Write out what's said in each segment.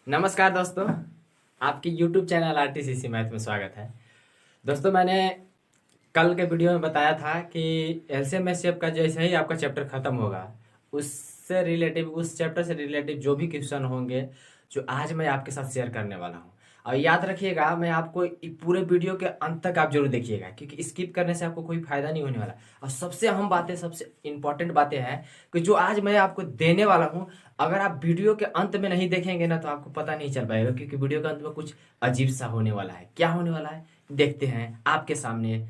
नमस्कार दोस्तों, आपकी YouTube चैनल RTCC मैथ में स्वागत है। दोस्तों, मैंने कल के वीडियो में बताया था कि एलसीएम एचसीएफ का जैसे ही आपका चैप्टर खत्म होगा, उससे रिलेटिव, उस चैप्टर से रिलेटिव जो भी क्वेश्चन होंगे, जो आज मैं आपके साथ शेयर करने वाला हूँ। और याद रखिएगा, मैं आपको पूरे वीडियो के अंत तक आप जरूर देखिएगा, क्योंकि स्किप करने से आपको कोई फायदा नहीं होने वाला। और सबसे अहम बातें, सबसे इंपॉर्टेंट बातें हैं कि जो आज मैं आपको देने वाला हूँ, अगर आप वीडियो के अंत में नहीं देखेंगे ना, तो आपको पता नहीं चल पाएगा, क्योंकि वीडियो के अंत में कुछ अजीब सा होने वाला है। क्या होने वाला है देखते हैं आपके सामने,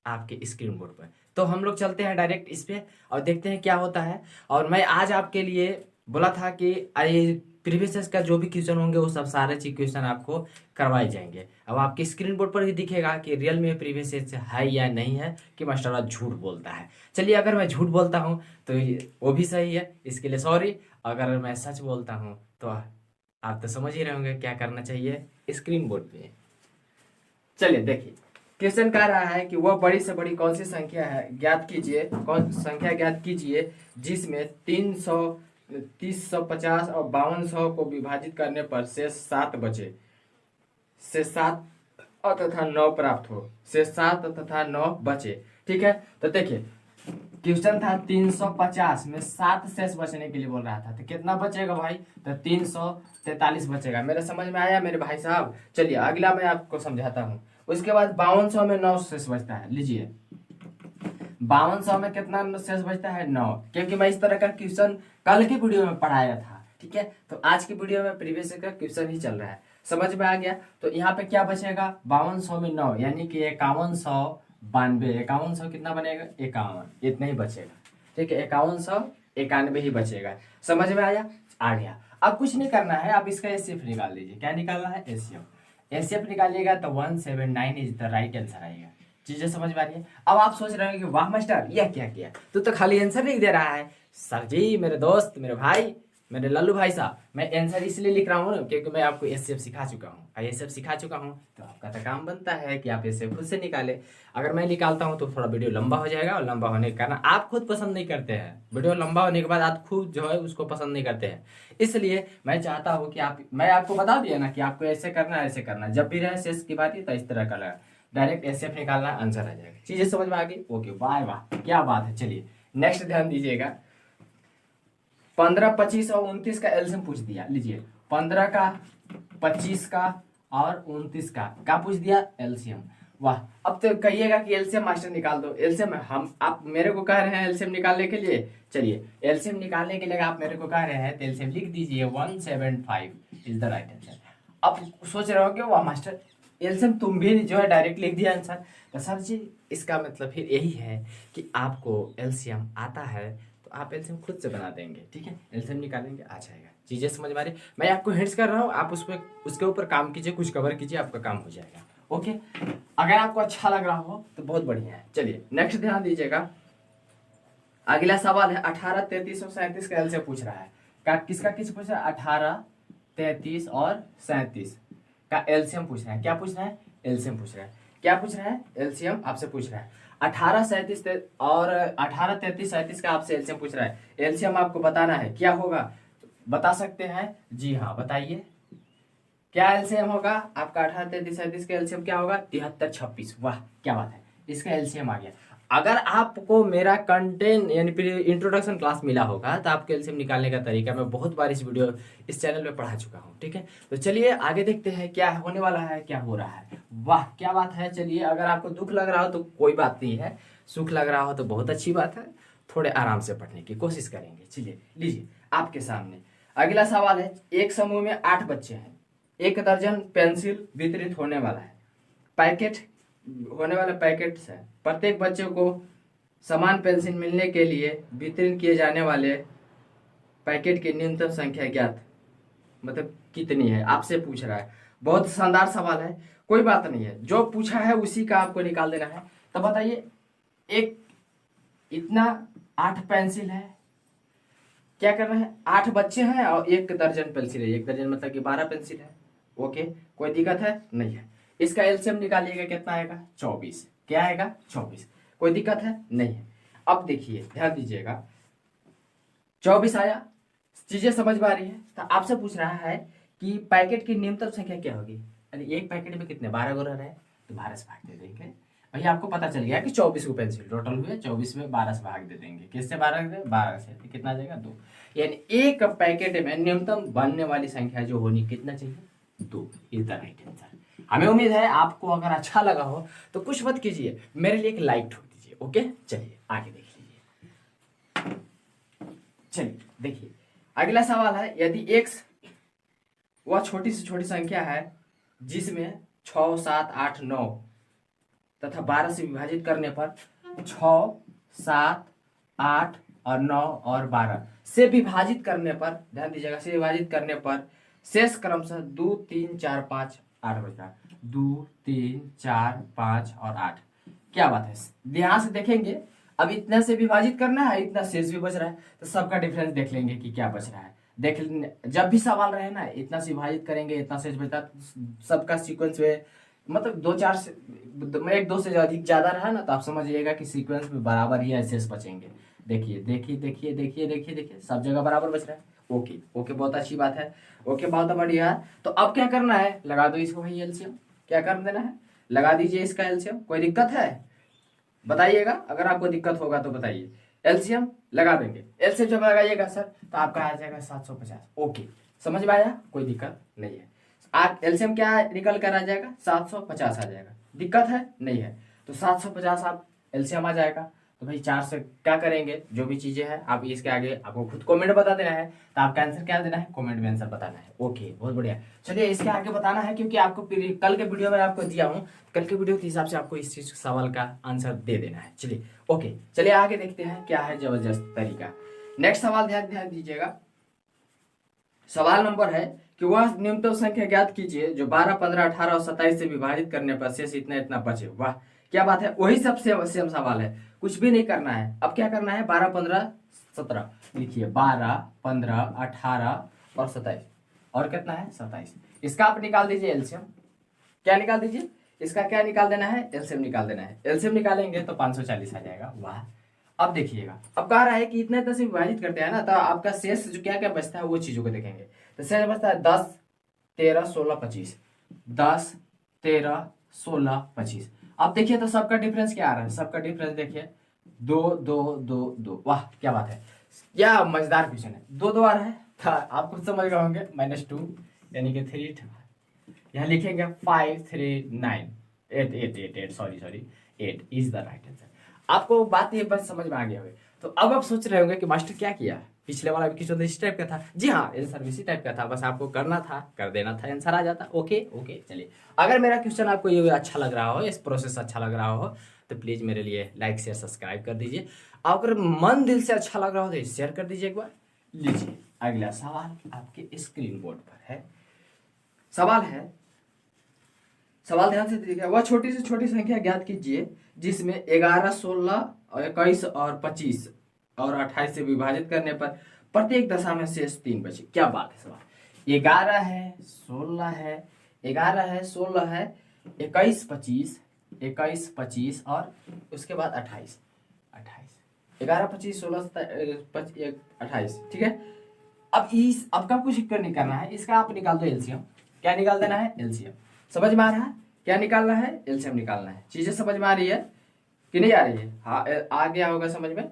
आपके स्क्रीन बोर्ड पर। तो हम लोग चलते हैं डायरेक्ट इस पे और देखते हैं क्या होता है। और मैं आज आपके लिए बोला था कि प्रीवियस का जो भी क्वेश्चन होंगे वो सब सारे चीज क्वेश्चन आपको करवाए जाएंगे। अब आपके स्क्रीन बोर्ड पर ही दिखेगा कि रियल में प्रीवियस है या नहीं है, कि मास्टर झूठ बोलता है। चलिए, अगर मैं झूठ बोलता हूँ तो वो भी सही है, इसके लिए सॉरी। अगर मैं सच बोलता हूँ तो आप तो समझ ही रहे होंगे क्या करना चाहिए स्क्रीन बोर्ड पे। चलिए देखिए, क्वेश्चन कह रहा है कि वह बड़ी से बड़ी कौन सी संख्या है, ज्ञात कीजिए। कौन संख्या ज्ञात कीजिए जिसमें 300, 350 और 5200 को विभाजित करने पर शेष 7 बचे, से 7 तथा 9 प्राप्त हो, से 7 तथा 9 बचे। ठीक है, तो देखिए क्वेश्चन था 350 में 7 शेष बचने के लिए बोल रहा था, तो कितना बचेगा भाई? तो 343 बचेगा। मेरे समझ में आया मेरे भाई साहब? चलिए अगला मैं आपको समझाता हूँ। उसके बाद 5200 में 9 शेष बचता है। लीजिए, 5200 में कितना शेष बचता है? 9। क्योंकि मैं इस तरह का क्वेश्चन कल की वीडियो में पढ़ाया था। ठीक है, तो आज की वीडियो में प्रीवियस का क्वेश्चन ही चल रहा है। समझ में आ गया? तो यहाँ पे क्या बचेगा? 5200 में 9 यानी कि 5192। 5100 कितना बनेगा? 51, इतना ही बचेगा। ठीक है, 5191 ही बचेगा। समझ में आया? आ गया। अब कुछ नहीं करना है, आप इसका एचसीएफ निकाल लीजिए। क्या निकालना है? एचसीएफ। एचसीएफ निकालिएगा तो 179 इज द राइट आंसर आएगा। चीजें समझ में आ रही है? अब आप सोच रहे हो कि वाह मास्टर, यह क्या किया, तू तो खाली आंसर नहीं दे रहा है। सर जी, मेरे दोस्त, मेरे भाई, मेरे लल्लू भाई साहब, मैं आंसर इसलिए लिख रहा हूँ क्योंकि मैं आपको एचसीएफ सिखा चुका हूँ। और एचसीएफ सिखा चुका हूँ तो आपका तो काम बनता है कि आप एचसीएफ खुद से निकाले। अगर मैं निकालता हूँ तो थोड़ा वीडियो लंबा हो जाएगा, और लंबा होने के कारण आप खुद पसंद नहीं करते हैं। वीडियो लंबा होने के बाद आप खुद जो है उसको पसंद नहीं करते हैं। इसलिए मैं चाहता हूँ कि मैं आपको बता दिया ना कि आपको ऐसे करना है, ऐसे करना। जब भी रहे शेष की बात तो इस तरह का लगा, डायरेक्ट एचसीएफ निकालना, आंसर आ जाएगा। चीजें समझ में आ गई? ओके, वाह वाह, क्या बात है। चलिए नेक्स्ट ध्यान दीजिएगा। 15, 25 और 29 का एलसीएम पूछ दिया। लीजिए, 15 का, 25 का और 29 का पूछ दिया एलसीएम। वाह, अब तो कहिएगा कि एलसीएम मास्टर निकाल दो। एलसीएम आप मेरे को कह रहे हैं एलसीएम निकालने के लिए। चलिए, एलसीएम निकालने के लिए आप मेरे को कह रहे हैं तो एलसीएम लिख दीजिए। 175 इज द राइट आंसर। अब सोच रहे हो कि वाह मास्टर, एलसीएम तुम भी जो है डायरेक्ट लिख दिया आंसर। तो सर जी, इसका मतलब फिर यही है कि आपको एलसीएम आता है तो आप एलसीएम खुद से बना देंगे। ठीक है, एलसीएम निकालेंगे, आ जाएगा। चीजें समझ में आ रही? मैं आपको हिंट्स कर रहा हूँ, आप उसके ऊपर काम कीजिए, कुछ कवर कीजिए, आपका काम हो जाएगा। ओके, अगर आपको अच्छा लग रहा हो तो बहुत बढ़िया है। चलिए नेक्स्ट ध्यान दीजिएगा। अगला सवाल है 18, 33 और 37 का एलसीएम पूछ रहा है। किसका किस पूछ रहा है? 18, 33 और 37 का एलसीएम पूछ रहा है। क्या पूछ रहा है? एलसीएम पूछ रहा है। क्या पूछ रहा है? एलसीएम आपसे पूछ रहा है। 18, 37 और 18, 33, 37 का आपसे एलसीएम पूछ रहा है। एलसीएम आपको बताना है, क्या होगा बता सकते हैं? जी हाँ, बताइए क्या एलसीएम होगा आपका? 18, 33, 37 का एलसीएम क्या होगा? 73, 26। वाह, क्या बात है, इसका एलसीएम आ गया। अगर आपको मेरा कंटेंट यानी फिर इंट्रोडक्शन क्लास मिला होगा तो आपके एलसीएम निकालने का तरीका मैं बहुत बार इस चैनल पे पढ़ा चुका हूँ। ठीक है, तो चलिए आगे देखते हैं क्या होने वाला है, क्या हो रहा है। वाह, क्या बात है। चलिए, अगर आपको दुख लग रहा हो तो कोई बात नहीं है, सुख लग रहा हो तो बहुत अच्छी बात है। थोड़े आराम से पढ़ने की कोशिश करेंगे। चलिए, लीजिए आपके सामने अगला सवाल है। एक समूह में 8 बच्चे हैं, 1 दर्जन पेंसिल वितरित होने वाला है। पैकेट होने वाला पैकेट है। प्रत्येक बच्चे को समान पेंसिल मिलने के लिए वितरण किए जाने वाले पैकेट की न्यूनतम संख्या ज्ञात, मतलब कितनी है, आपसे पूछ रहा है। बहुत शानदार सवाल है, कोई बात नहीं है, जो पूछा है उसी का आपको निकाल देना है। तो बताइए, एक इतना 8 पेंसिल है, क्या करना है? 8 बच्चे हैं और 1 दर्जन पेंसिल है। 1 दर्जन मतलब कि 12 पेंसिल है। ओके, कोई दिक्कत है? नहीं है। इसका एलसीएम निकालिएगा, कितना आएगा? 24। क्या आएगा? 24। कोई दिक्कत है? नहीं है। अब देखिए, ध्यान दीजिएगा, 24 आया। चीजें समझ में आ रही है? तो आपसे पूछ रहा है कि पैकेट की न्यूनतम संख्या क्या होगी, यानी एक पैकेट में कितने 12 गोला है, तो 12 से भाग दे देंगे। भैया आपको पता चल गया कि 24 को पेंसिल टोटल हुए, 24 में 12 से भाग दे देंगे। किससे 12 से तो कितना आ जाएगा 2। यानी एक पैकेट में न्यूनतम बनने वाली संख्या जो होनी कितना चाहिए 2 इज द राइट आंसर। हमें उम्मीद है आपको अगर अच्छा लगा हो तो कुछ मत कीजिए, मेरे लिए एक लाइक ठोक दीजिए। ओके चलिए आगे देख लीजिए। चलिए देखिए अगला सवाल है, यदि x वह छोटी से छोटी संख्या है जिसमें 6, 7, 8, 9 तथा 12 से विभाजित करने पर 6, 7, 8 और 9 और 12 से विभाजित करने पर, ध्यान दीजिएगा, से विभाजित करने पर शेष क्रमशः 2, 3, 4, 5, 8 बचता, 2, 3, 4, 5 और 8। क्या बात है, ध्यान से देखेंगे। अब इतना से विभाजित करना है, इतना शेष भी बच रहा है, तो सबका डिफरेंस देख लेंगे कि क्या बच रहा है। देख जब भी सवाल रहे ना, इतना से विभाजित करेंगे इतना शेष बचता, सबका सीक्वेंस में मतलब 2-4 से 1-2 से अधिक ज्यादा रहा ना, तो आप समझिएगा कि सीक्वेंस में बराबर ही शेष बचेंगे। देखिए देखिए देखिए देखिए देखिए देखिए सब जगह बराबर बच रहा है। ओके ओके बहुत अच्छी बात है। ओके बहुत बढ़िया। तो अब क्या करना है, लगा दो इसको भाई एलसीएम। क्या कर देना है, लगा दीजिए इसका एलसीएम। कोई दिक्कत है बताइएगा, अगर आपको दिक्कत होगा तो बताइए। एलसीएम लगा देंगे, एलसीएम जब लगाइएगा सर तो आपका आ जाएगा 750। ओके समझ में आया, कोई दिक्कत नहीं है। आप एलसीएम क्या निकल कर आ जाएगा 750 आ जाएगा, दिक्कत है नहीं है। तो 750 आप एलसीएम आ जाएगा। तो भाई 4 से क्या करेंगे, जो भी चीजें हैं आप इसके आगे आपको खुद कमेंट बता देना है, तो आपका आंसर क्या देना है, कमेंट में आंसर बताना है। ओके बहुत बढ़िया। चलिए इसके आगे बताना है, क्योंकि आपको कल के वीडियो में आपको दिया हूँ, कल के वीडियो के हिसाब से आपको इस चीज सवाल का आंसर दे देना है। चलिए ओके चलिए आगे देखते हैं क्या है जबरदस्त तरीका। नेक्स्ट सवाल ध्यान दीजिएगा। सवाल नंबर है कि वह न्यूनतम संख्या ज्ञात कीजिए जो 12, 15, 18 और 27 से विभाजित करने पर शेष इतना इतना बचे। वाह क्या बात है, वही सब सेम सवाल है, कुछ भी नहीं करना है। अब क्या करना है, 12, 15, 17 लिखिए, 12, 15, 18 और 27, और कितना है 27। इसका आप निकाल दीजिए एलसीएम। क्या निकाल दीजिए, इसका क्या निकाल देना है, एलसीएम निकाल देना है। एलसीएम निकालेंगे तो 540 आ जाएगा। वाह अब देखिएगा, अब कह रहा है कि इतने से विभाजित करते हैं ना, तो आपका शेष जो क्या क्या बचता है वो चीजों को देखेंगे। तो शेष बचता है 10, 13, 16, 25, 10, 13, 16, 25। अब देखिए तो सबका डिफरेंस क्या आ रहा है, सबका डिफरेंस देखिए 2, 2, 2, 2। वाह क्या बात है, क्या मजेदार क्वेश्चन है। 2, 2 आ रहा है, आप खुद समझ गए होंगे, -2 यानी कि 3, यहाँ लिखेंगे 5, 3, 9, 8, 8, 8, 8, sorry 8 is the right answer. आपको बात ये बस समझ में आ गया होगी। तो अब आप सोच रहे होंगे कि मास्टर क्या किया, पिछले वाला भी क्वेश्चन इस टाइप का था। जी हाँ आंसर इसी टाइप का था, बस आपको करना था, कर देना था, आंसर आ जाता। ओके ओके चलिए, अगर मेरा क्वेश्चन आपको ये अच्छा लग रहा हो, इस प्रोसेस अच्छा लग रहा हो, तो प्लीज मेरे लिए लाइक शेयर सब्सक्राइब कर दीजिए। अगर मन दिल से अच्छा लग रहा हो तो शेयर कर दीजिए एक बार। लीजिए अगला सवाल आपके स्क्रीन बोर्ड पर है। सवाल ध्यान से देखिए। वह छोटी से छोटी संख्या ज्ञात कीजिए जिसमें 11, 16 और 21 और 25 और 28 से विभाजित करने पर प्रत्येक दशा में शेष 3 बचे। क्या बात है, सवाल 11 है, 16 है, 11 है, 16 है, 21, 25 और उसके बाद 28, 11, 25, 16, 28। ठीक है, अब का कुछ नहीं करना है, इसका आप निकाल दो एलसीएम। क्या निकाल देना है, एलसीएम। समझ में आ रहा है, क्या निकालना है, एलसीएम निकालना है। चीजें समझ में आ रही है कि नहीं आ रही है, हाँ आ गया होगा समझ में।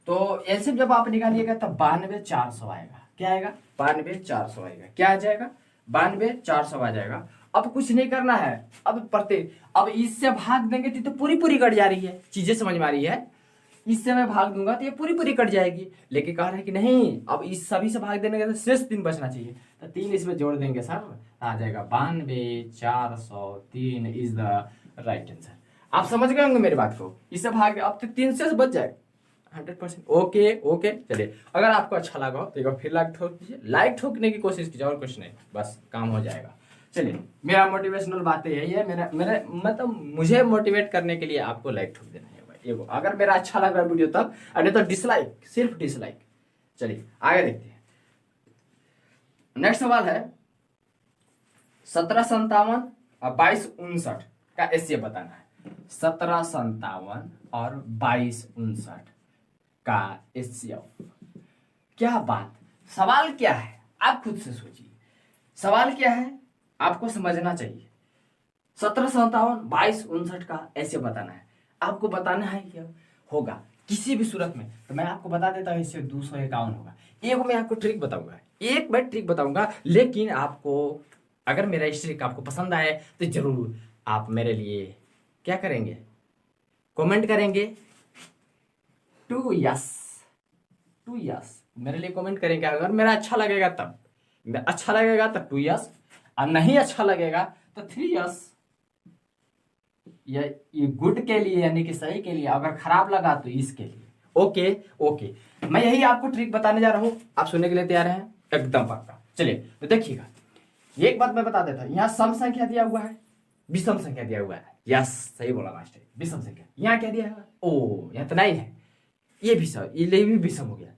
तो एलसीएम जब आप निकालिएगा तब 92,400 आएगा। क्या आएगा, 92,400 आएगा। क्या आ जाएगा, 92,400 आ जाएगा। अब कुछ नहीं करना है, अब इससे भाग देंगे तो पूरी कट जा रही है। चीजें समझ में आ रही है, इससे मैं भाग दूंगा तो ये पूरी कट जाएगी। लेकिन कह रहा है कि नहीं, अब इस सभी से भाग देने का तो शेष 3 बचना चाहिए, तो 3 इसमें जोड़ देंगे सर, आ जाएगा 92,403 इज द राइट आंसर। आप समझ गए होंगे मेरी बात को, इससे भाग अब तो 3 से बच जाएगा 100%। ओके ओके चलिए, अगर आपको अच्छा लगा हो तो एक बार फिर लाइक ठोक दीजिए, लाइक ठोकने की कोशिश कीजिए, और कुछ नहीं, बस काम हो जाएगा। चलिए मेरा मोटिवेशनल बातें यही है, मेरा मतलब मुझे मोटिवेट करने के लिए आपको लाइक ठोक देना है भाई, ये अगर मेरा अच्छा लग रहा है वीडियो तब, और नहीं तो डिसलाइक, सिर्फ डिसलाइक। चलिए आगे देखते हैं। नेक्स्ट सवाल है 1757 और 2259 का एससीएफ बताना है। 1757 और 2259 का एससीएफ। क्या बात, सवाल क्या है आप खुद से सोचिए। सवाल क्या है आपको समझना चाहिए। 1757 22 59 का ऐसे बताना है, आपको बताना है क्या होगा किसी भी सूरत में। तो मैं आपको बता देता हूँ इससे 251 होगा। एक मैं आपको ट्रिक बताऊंगा, एक मैं ट्रिक बताऊंगा, लेकिन आपको अगर मेरा इस ट्रिक आपको पसंद आए तो जरूर आप मेरे लिए क्या करेंगे, कमेंट करेंगे 2 यस, 2 यस मेरे लिए कमेंट करेंगे। अगर मेरा अच्छा लगेगा तब, अच्छा लगेगा तो 2 यस, और नहीं अच्छा लगेगा तो 3 यस। ये गुड के लिए यानी कि सही के लिए, अगर खराब लगा तो इसके लिए। ओके ओके, मैं यही आपको ट्रिक बताने जा रहा हूं, आप सुनने के लिए तैयार हैं? एकदम पक्का। चलिए तो देखिएगा, एक बात मैं बता देता हूं, यहाँ सम संख्या दिया हुआ है, विषम संख्या दिया हुआ है। यस सही बोला मास्टर, विषम संख्या। यहाँ क्या दिया है? ओ यहाँ तो नहीं है, ये विषम, ये भी विषम हो गया।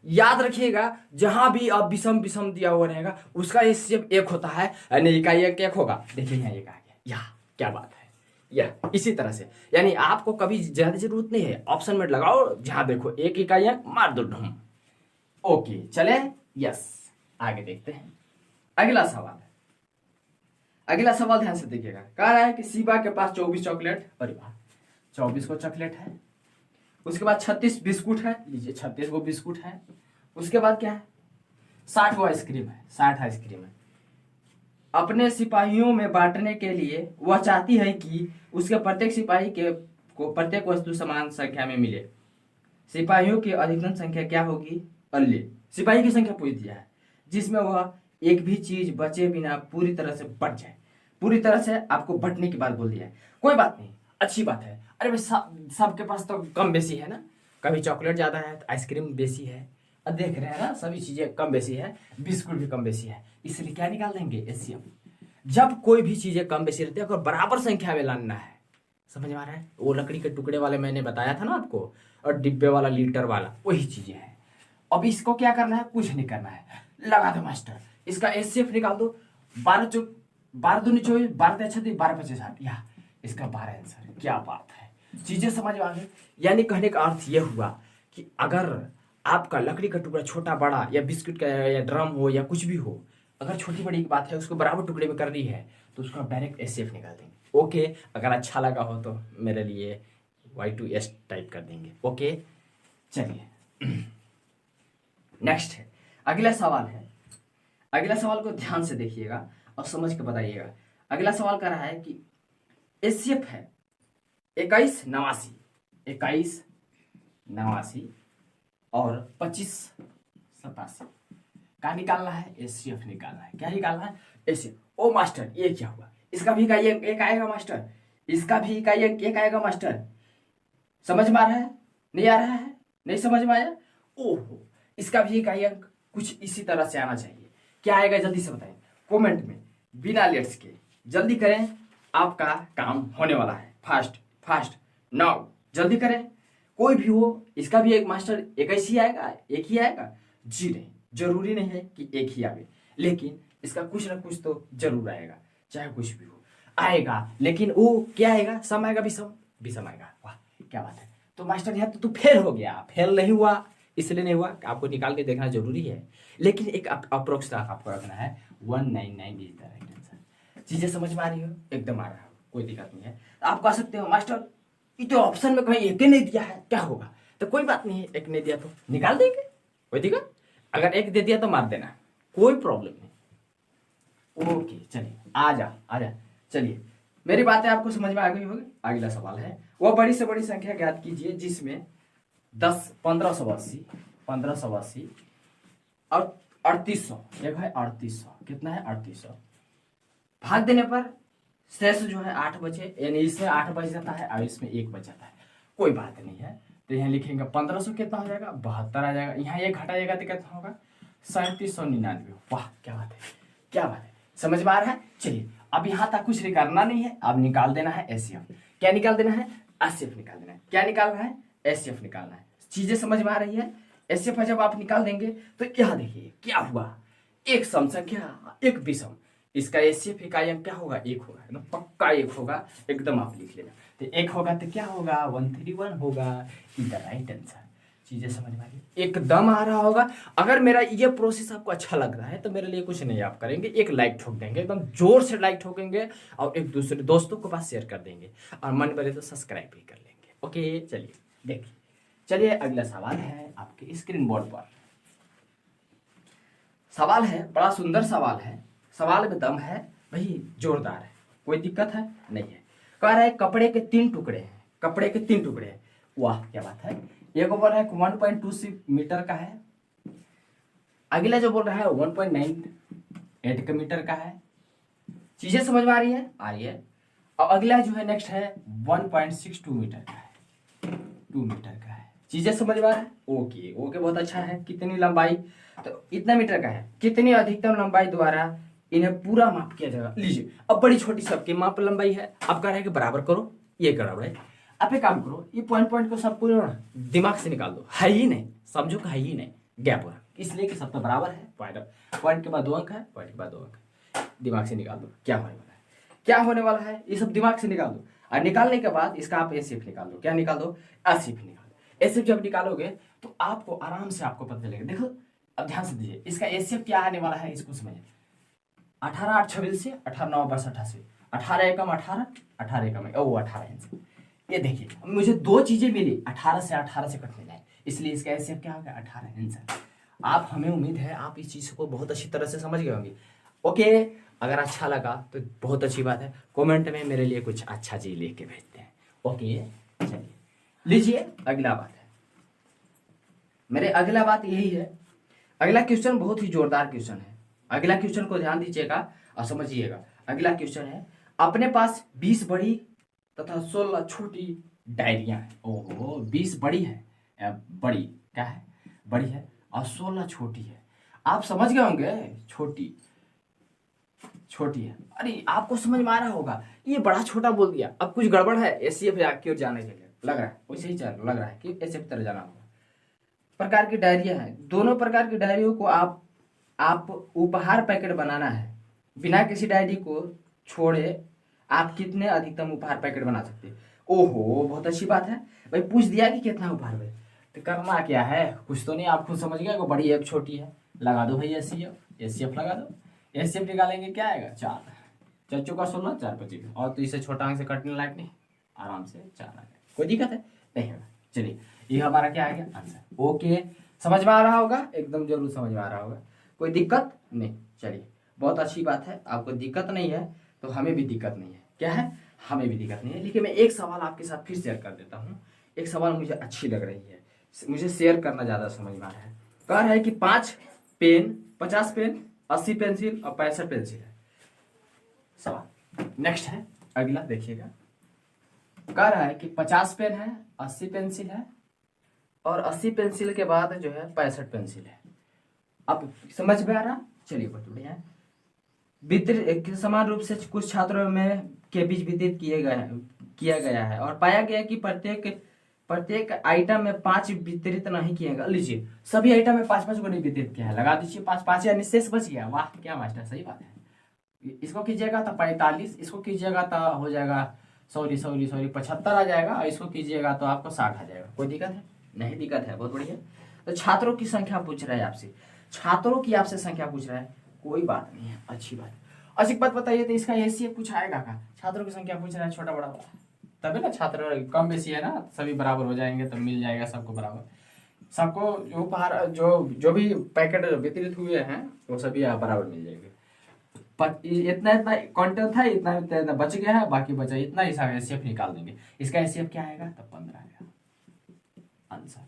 याद रखिएगा जहां भी अब विषम विषम दिया हुआ रहेगा उसका एचसीएफ एक होता है, यानी का एक होगा। देखिए यहाँ एक आ गया, यह क्या बात है। यह इसी तरह से, यानी आपको कभी ज्यादा जरूरत नहीं है, ऑप्शन में लगाओ जहां देखो एक इकाई मार दो ढूंढ। ओके चले, यस आगे देखते हैं अगला सवाल। अगला सवाल ध्यान से देखिएगा, कह रहा है कि शिवा के पास 24 चॉकलेट, अरे वाह 24 को चॉकलेट है। उसके बाद 36 बिस्कुट है, लीजिए 36 को बिस्कुट है। उसके बाद क्या है, 60 वो आइसक्रीम है, 60 आइसक्रीम है। अपने सिपाहियों में बांटने के लिए वह चाहती है कि उसके प्रत्येक सिपाही के को प्रत्येक वस्तु समान संख्या में मिले। सिपाहियों की अधिकतम संख्या क्या होगी? अल्ले सिपाही की संख्या पूछ दिया है, जिसमें वह एक भी चीज बचे बिना पूरी तरह से बट जाए। पूरी तरह से आपको बटने की बात बोल दिया है, कोई बात नहीं, अच्छी बात है। अरे भाई सबके पास तो कम बेसी है ना, कभी चॉकलेट ज्यादा है तो आइसक्रीम बेसी है, अब देख रहे हैं ना सभी चीजें कम बेसी है, बिस्कुट भी कम बेसी है, इसलिए क्या निकाल देंगे एचसीएफ। जब कोई भी चीजें कम बेसी रहती है, अगर बराबर संख्या में लाना है, समझ में आ रहा है? वो लकड़ी के टुकड़े वाले मैंने बताया था ना आपको, और डिब्बे वाला लीटर वाला, वही चीजें हैं। अब इसको क्या करना है, कुछ नहीं करना है, लगा दो मास्टर, इसका एचसीएफ निकाल दो। 12 दूनी 24, 12 36, 12 25 60, या इसका 12 आंसर। क्या बात है, चीजें समझ में आ गई। यानी कहने का अर्थ यह हुआ कि अगर आपका लकड़ी का टुकड़ा छोटा बड़ा या बिस्कुट का या ड्रम हो या कुछ भी हो, अगर छोटी बड़ी की बात है उसको बराबर टुकड़े में कर रही है तो उसका डायरेक्ट एचसीएफ निकाल देंगे। ओके, अगर अच्छा लगा हो तो मेरे लिए Y2S टाइप कर देंगे। ओके चलिए नेक्स्ट है, अगला सवाल है। अगला सवाल को ध्यान से देखिएगा और समझ के बताइएगा। अगला सवाल कर रहा है कि एचसीएफ है 21 89, 21 89 और 25 87 का निकालना है, एचसीएफ निकालना है। क्या निकालना है? एचसीएफ। ओ मास्टर ये क्या हुआ, इसका भी का एक आएगा मास्टर, इसका भी का एक आएगा मास्टर। समझ में आ रहा है? नहीं आ रहा है? नहीं समझ में आया? ओहो, इसका भी एक अंक कुछ इसी तरह से आना चाहिए। क्या आएगा जल्दी से बताएं कमेंट में, बिना लेट्स के जल्दी करें, आपका काम होने वाला है। फास्ट फास्ट नाउ जल्दी करें, कोई भी हो, इसका भी एक मास्टर 21 ही आएगा, एक ही आएगा जी? नहीं, जरूरी नहीं है कि एक ही आए, लेकिन इसका कुछ ना कुछ तो जरूर आएगा, चाहे कुछ भी हो आएगा। लेकिन वो क्या आएगा? सम आएगा, विषम आएगा। वाह क्या बात है। तो मास्टर यहाँ तो तू फेल हो गया। फेल नहीं हुआ, इसलिए नहीं हुआ, आपको निकाल के देखना जरूरी है, लेकिन एक अप्रोक्स आपको रखना है 199 इज द राइट आंसर। चीजें समझ में आ रही हो? एकदम आ रहा हो, कोई दिक्कत नहीं है। आप कह सकते हो मास्टर ये तो ऑप्शन में कहीं एक ही नहीं दिया है, क्या होगा? तो कोई बात नहीं है, एक नहीं दिया तो निकाल देंगे, कोई दिक्कत। अगर एक दे दिया तो मार देना, कोई प्रॉब्लम नहीं। ओके चलिए आजा चलिए, मेरी बातें आपको समझ में आ गई होगी। अगला सवाल है, वह बड़ी से बड़ी संख्या ज्ञात कीजिए जिसमें 1580 1580 और 3800, एक है 3800, कितना है 3800, भाग देने पर शेष जो है 8 बचे, यानी इसमें 8 बच जाता है और इसमें 1 बच जाता है, कोई बात नहीं है। तो यहाँ लिखेंगे 1500 कितना हो जाएगा? 72 आ जाएगा। यहाँ 1 घटाइएगा तो कितना होगा? 3799। वाह क्या बात है, क्या बात है, समझ में आ रहा है? चलिए अब यहाँ तक कुछ करना नहीं है, अब निकाल देना है एचसीएफ। क्या निकाल देना है? एचसीएफ निकाल देना है। क्या निकालना है? एचसीएफ निकालना है। चीजें समझ में आ रही है? एचसीएफ जब आप निकाल देंगे तो यहाँ देखिए क्या हुआ, एक सम संख्या एक विषम, इसका एचसीएफ इकाई अंक क्या होगा? 1 होगा, एकदम पक्का 1 होगा, एकदम आप लिख लेना। तो 1 होगा तो क्या होगा? 131 होगा, इज द राइट आंसर। चीजें समझ में आ रही एकदम आ रहा होगा। अगर मेरा ये प्रोसेस आपको अच्छा लग रहा है तो मेरे लिए कुछ नहीं आप करेंगे, एक लाइक ठोक देंगे, एकदम जोर से लाइक ठोकेंगे और एक दूसरे दोस्तों के पास शेयर कर देंगे और मन करे तो सब्सक्राइब भी कर लेंगे। ओके चलिए देखिए, चलिए अगला सवाल है आपके स्क्रीन बोर्ड पर। सवाल है, बड़ा सुंदर सवाल है, सवाल में दम है भाई, जोरदार है, कोई दिक्कत है नहीं है। कह रहा है कपड़े के 3 टुकड़े हैं, कपड़े के 3 टुकड़े हैं। वाह क्या बात है। एक बोल रहा है 1.26 मीटर का है, अगला जो बोल रहा है 1.98 मीटर का है। चीजें समझ में आ रही है? आ रही है। और अगला जो है नेक्स्ट है 1.62 मीटर का है, 2 मीटर का है। चीजें समझ में आ रहा है? ओके ओके, बहुत अच्छा है। कितनी लंबाई, तो इतना मीटर का है, कितनी अधिकतम लंबाई द्वारा इन्हें पूरा माप किया जाएगा। लीजिए अब बड़ी छोटी सबकी माप लंबाई है, अब कह रहा है कि बराबर करो, ये बराबर है। आप एक काम करो, ये पॉइंट को सबको दिमाग से निकाल दो, है ही नहीं, समझो कि है ही नहीं, गैप हो रहा, इसलिए कि सब तो बराबर है। पॉइंट के बाद 2 अंक है, पॉइंट के बाद 2 अंक है, दिमाग से निकाल दो क्या होने वाला है, क्या होने वाला है, ये सब दिमाग से निकाल दो। और निकालने के बाद इसका आप एसिफ निकाल दो। क्या निकाल दो? एसिफ निकाल दो। एसिफ जब निकालोगे तो आपको आराम से आपको पता चलेगा। देखो अब ध्यान से दीजिए, इसका एसिफ क्या आने वाला है इसको समझिए। 18 8 26 से 18 9 10 88, 18 एकम 18, 18 एकम 18 ये देखिए मुझे 2 चीजें मिली, 18 से 18 से कटने जाए, इसलिए इसका एसिफ क्या होगा? 18 आंसर। आप, हमें उम्मीद है आप इस चीज को बहुत अच्छी तरह से समझ गए होंगे। ओके, अगर अच्छा लगा तो बहुत अच्छी बात है, कमेंट में मेरे लिए कुछ अच्छा चीज लिख के भेजते हैं। ओके चलिए लीजिए अगला बात है मेरे, अगला बात यही है। अगला क्वेश्चन बहुत ही जोरदार क्वेश्चन है। अगला क्वेश्चन को ध्यान दीजिएगा और समझिएगा। अगला क्वेश्चन है, अपने पास 20 बड़ी तथा 16 छोटी डायरियां हैं। ओहो, 20 बड़ी है, बड़ी क्या है? बड़ी है, और 16 छोटी है। आप समझ गए होंगे, छोटी छोटी है। अरे आपको समझ में आ रहा होगा, ये बड़ा छोटा बोल दिया, अब कुछ गड़बड़ है। एसीएफ की ओर जाने के लिए लग रहा है, वैसे ही चल लग रहा है कि एसीएफ तरह जाना होगा। प्रकार की डायरिया है, दोनों प्रकार की डायरियों को आप उपहार पैकेट बनाना है। बिना किसी डायरी को छोड़े आप कितने अधिकतम उपहार पैकेट बना सकते हैं? ओहो बहुत अच्छी बात है भाई, पूछ दिया कि कितना उपहार है, तो करना क्या है, कुछ तो नहीं, आप खुद समझ गए। बड़ी एक छोटी है, लगा दो भाई एसीएफ लगा दो। एसीएफ निकालेंगे क्या आएगा? 4 चच्चों का 16 4 25, और तो इससे छोटा अंक से कटने लायक नहीं, आराम से 4 आ गया, कोई दिक्कत है नहीं होगा। चलिए ये हमारा क्या आ गया? आंसर। ओके, समझ में आ रहा होगा, एकदम जरूर समझ में आ रहा होगा, कोई दिक्कत नहीं। चलिए बहुत अच्छी बात है, आपको दिक्कत नहीं है तो हमें भी दिक्कत नहीं है। क्या है? हमें भी दिक्कत नहीं है। लेकिन मैं एक सवाल आपके साथ फिर शेयर कर देता हूँ। एक सवाल मुझे अच्छी लग रही है, मुझे शेयर करना ज़्यादा समझ में आ रहा है। कह रहा है कि 5 पेन, 50 पेन, 80 पेंसिल और 65 पेंसिल है। सवाल नेक्स्ट है, अगला देखिएगा। कह रहा है कि 50 पेन है, 80 पेंसिल है, और 80 पेंसिल के बाद जो है 65 पेंसिल है। अब समझ में आ रहा? चलिए बहुत बढ़िया। वितरित समान रूप से कुछ छात्रों में के बीच वितरित किया गया है और पाया गया कि प्रत्येक आइटम में 5 वितरित नहीं किया गया। लीजिए सभी आइटम में 5 को नहीं वितरित किया है, लगा दीजिए 5 यानी शेष बच गया। वाह क्या मास्टर, सही बात है। इसको कीजिएगा तो 45, इसको कीजिएगा तो हो जाएगा सॉरी 75 आ जाएगा, और इसको कीजिएगा तो आपको 60 आ जाएगा। कोई दिक्कत है? नहीं दिक्कत है, बहुत बढ़िया। तो छात्रों की संख्या पूछ रहा है आपसे, छात्रों की आपसे संख्या पूछ रहा है, कोई बात नहीं है, अच्छी बात। अच्छा एक बात बताइए, तो इसका एसीएफ कुछ आएगा का? छात्रों की संख्या पूछ रहा है, छोटा बड़ा वाला, तभी ना छात्र कम बेसी है ना, सभी बराबर हो जाएंगे तो मिल जाएगा सबको बराबर। सबको उपहार जो भी पैकेट वितरित हुए हैं वो सभी बराबर मिल जाएंगे। इतना क्वांटल था, इतना बच गया है, बाकी बचा इतना, इसका एसीएफ निकाल देंगे। इसका एसीएफ क्या आएगा? तो 15 आएगा आंसर।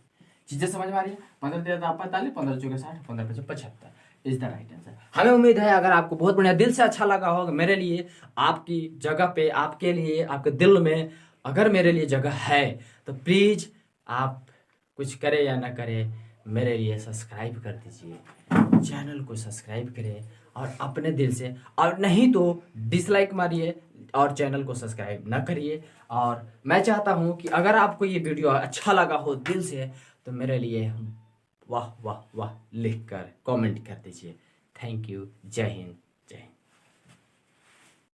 चीजें समझ में आ रही है? 15 देता 45, 15 चौके 60, 15 पचे 75 इज द राइट आंसर। हमें उम्मीद है अगर आपको बहुत बढ़िया दिल से अच्छा लगा होगा, मेरे लिए आपकी जगह पे, आपके लिए, आपके दिल में अगर मेरे लिए जगह है तो प्लीज आप कुछ करे या ना करे मेरे लिए सब्सक्राइब कर दीजिए, चैनल को सब्सक्राइब करें और अपने दिल से, और नहीं तो डिसलाइक मारिए और चैनल को सब्सक्राइब ना करिए। और मैं चाहता हूं कि अगर आपको ये वीडियो अच्छा लगा हो दिल से तो मेरे लिए वाह वाह वाह लिख कर कमेंट कर दीजिए। थैंक यू, जय हिंद।